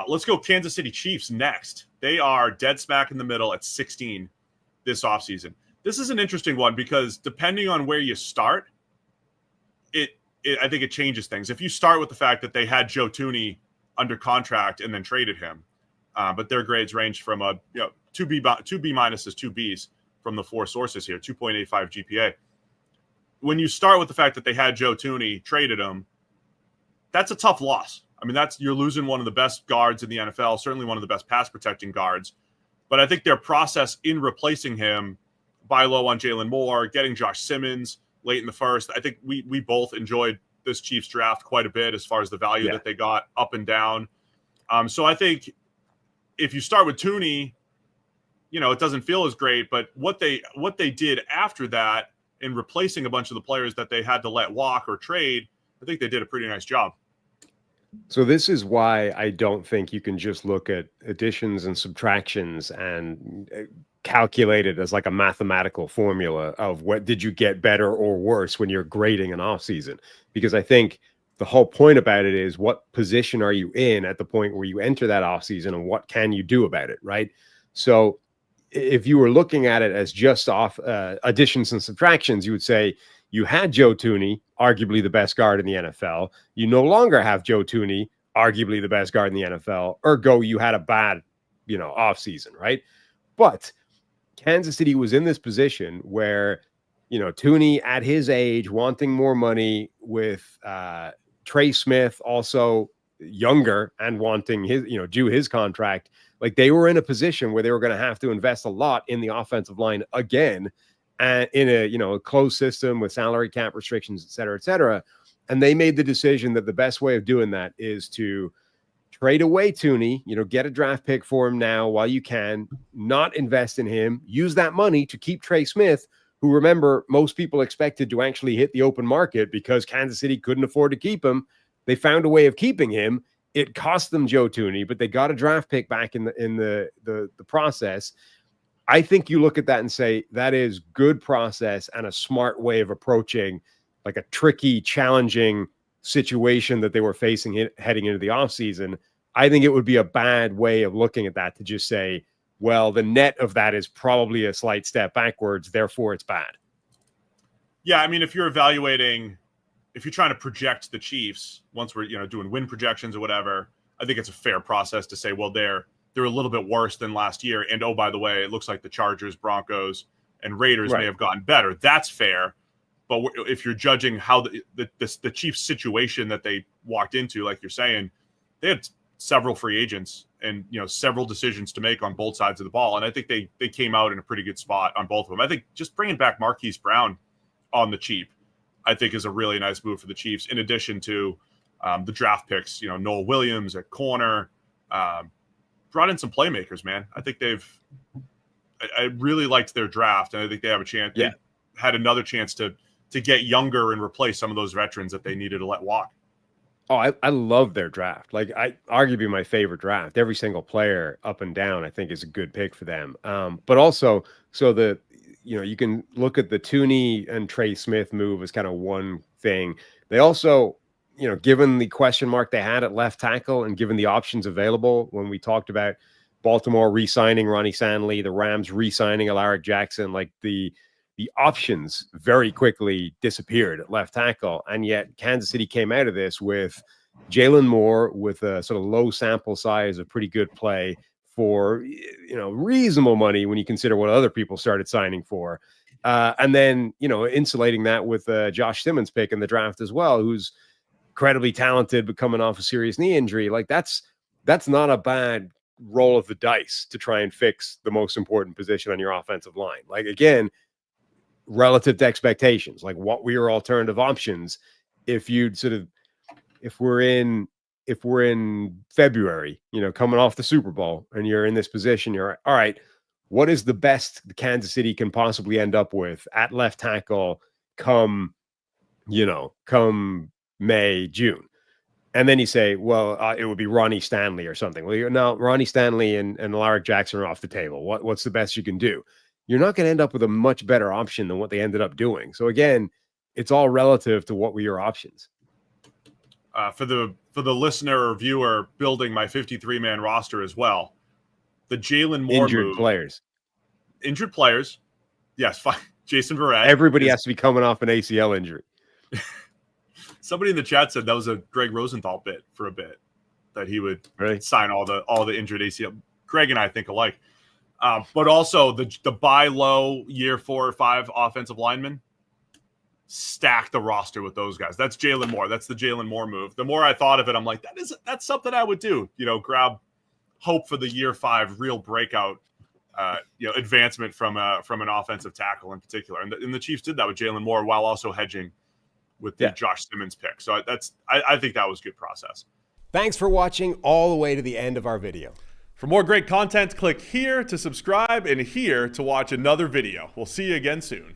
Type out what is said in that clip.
Let's go Kansas City Chiefs next. They are dead smack in the middle at 16 this offseason. This is an interesting one because depending on where you start, I think it changes things. If you start with the fact that they had Joe Thuney under contract and then traded him, but their grades range from a 2B minuses, 2Bs from the four sources here, 2.85 GPA. When you start with the fact that they had Joe Thuney, traded him, that's a tough loss. I mean, you're losing one of the best guards in the NFL, certainly one of the best pass protecting guards. But I think their process in replacing him, buy low on Jalen Moore, getting Josh Simmons late in the first, I think we both enjoyed this Chiefs draft quite a bit as far as the value that they got up and down. So I think if you start with Thuney, it doesn't feel as great. But what they did after that in replacing a bunch of the players that they had to let walk or trade, I think they did a pretty nice job. So this is why I don't think you can just look at additions and subtractions and calculate it as like a mathematical formula of what did you get better or worse when you're grading an offseason. Because I think the whole point about it is what position are you in at the point where you enter that offseason and what can you do about it, right? So if you were looking at it as just off additions and subtractions, you would say you had Joe Thuney, arguably the best guard in the NFL. You no longer have Joe Thuney, arguably the best guard in the NFL. Ergo, you had a bad, offseason, right? But Kansas City was in this position where, Thuney at his age, wanting more money with Trey Smith also younger and wanting his, due his contract. Like they were in a position where they were going to have to invest a lot in the offensive line again. In a closed system with salary cap restrictions, et cetera, et cetera. And they made the decision that the best way of doing that is to trade away Thuney, get a draft pick for him now while you can, not invest in him, use that money to keep Trey Smith, who, remember, most people expected to actually hit the open market because Kansas City couldn't afford to keep him. They found a way of keeping him. It cost them Joe Thuney, but they got a draft pick back in the process. I think you look at that and say that is good process and a smart way of approaching like a tricky, challenging situation that they were facing heading into the offseason. I think it would be a bad way of looking at that to just say, well, the net of that is probably a slight step backwards, therefore it's bad. Yeah, I mean, if you're trying to project the Chiefs, once we're doing win projections or whatever, I think it's a fair process to say, well, they're a little bit worse than last year. And, oh, by the way, it looks like the Chargers, Broncos, and Raiders may have gotten better. That's fair. But if you're judging how the Chiefs situation that they walked into, like you're saying, they had several free agents and, several decisions to make on both sides of the ball. And I think they came out in a pretty good spot on both of them. I think just bringing back Marquise Brown on the cheap, I think is a really nice move for the Chiefs, in addition to the draft picks, Noah Williams at corner, brought in some playmakers, man. I think I really liked their draft, and I think they have a chance. Yeah. They had another chance to get younger and replace some of those veterans that they needed to let walk. Oh, I love their draft. Like, arguably my favorite draft. Every single player up and down, I think, is a good pick for them. But also, so you can look at the Thuney and Trey Smith move as kind of one thing. They also, given the question mark they had at left tackle and given the options available when we talked about Baltimore re-signing Ronnie Stanley, the Rams re-signing Alaric Jackson, like the options very quickly disappeared at left tackle. And yet Kansas City came out of this with Jalen Moore with a sort of low sample size, a pretty good play for, reasonable money when you consider what other people started signing for. And then, insulating that with Josh Simmons pick in the draft as well, who's incredibly talented, but coming off a serious knee injury. Like that's not a bad roll of the dice to try and fix the most important position on your offensive line. Like, again, relative to expectations, like what were your alternative options? If we're in February, coming off the Super Bowl and you're in this position, you're all right, what is the best Kansas City can possibly end up with at left tackle come May, June? And then you say, well, it would be Ronnie Stanley or something. Well, no, Ronnie Stanley and Alaric Jackson are off the table. What's the best you can do? You're not going to end up with a much better option than what they ended up doing. So again, it's all relative to what were your options. for the listener or viewer building my 53-man roster as well, the Jalen Moore move. Injured players. Yes, fine. Jason Verrett. Everybody has to be coming off an ACL injury. Somebody in the chat said that was a Greg Rosenthal bit for a bit, that he would sign all the injured ACL. Greg and I think alike. But also the buy low year 4 or 5 offensive linemen, stack the roster with those guys. That's Jalen Moore. That's the Jalen Moore move. The more I thought of it, I'm like, that's something I would do. Grab hope for the year 5 real breakout, advancement from an offensive tackle in particular. And the Chiefs did that with Jalen Moore while also hedging with the Josh Simmons pick. So I think that was good process. Thanks for watching all the way to the end of our video. For more great content, click here to subscribe and here to watch another video. We'll see you again soon.